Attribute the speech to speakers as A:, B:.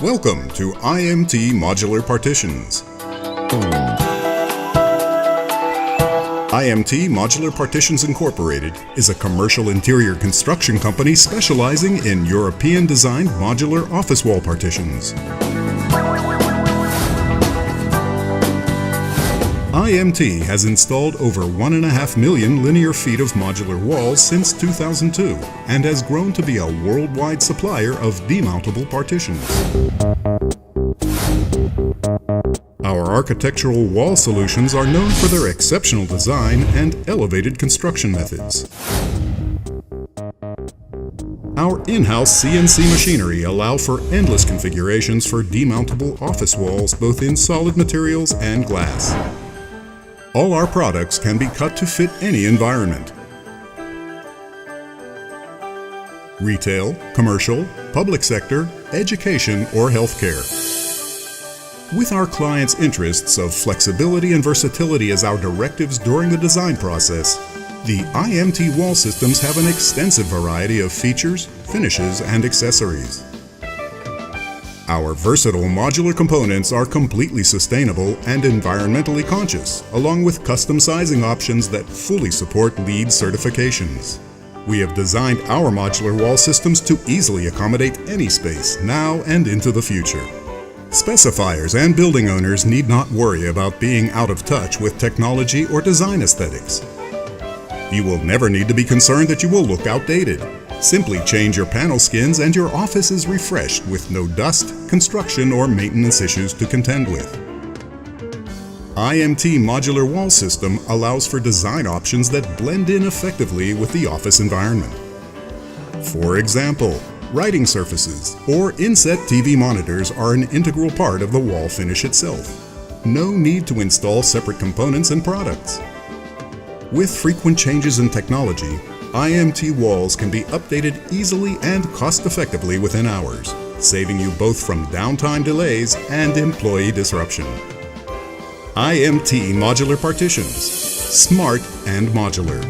A: Welcome to IMT Modular Partitions. IMT Modular Partitions Incorporated is a commercial interior construction company specializing in European-designed modular office wall partitions. IMT has installed over 1.5 million linear feet of modular walls since 2002 and has grown to be a worldwide supplier of demountable partitions. Our architectural wall solutions are known for their exceptional design and elevated construction methods. Our in-house CNC machinery allow for endless configurations for demountable office walls both in solid materials and glass. All our products can be cut to fit any environment. Retail, commercial, public sector, education, or healthcare. With our clients' interests of flexibility and versatility as our directives during the design process, the IMT wall systems have an extensive variety of features, finishes, and accessories. Our versatile modular components are completely sustainable and environmentally conscious, along with custom sizing options that fully support LEED certifications. We have designed our modular wall systems to easily accommodate any space now and into the future. Specifiers and building owners need not worry about being out of touch with technology or design aesthetics. You will never need to be concerned that you will look outdated. Simply change your panel skins and your office is refreshed with no dust, construction, or maintenance issues to contend with. IMT Modular Wall System allows for design options that blend in effectively with the office environment. For example, writing surfaces or inset TV monitors are an integral part of the wall finish itself. No need to install separate components and products. With frequent changes in technology, IMT walls can be updated easily and cost-effectively within hours, saving you both from downtime delays and employee disruption. IMT Modular Partitions. Smart and modular.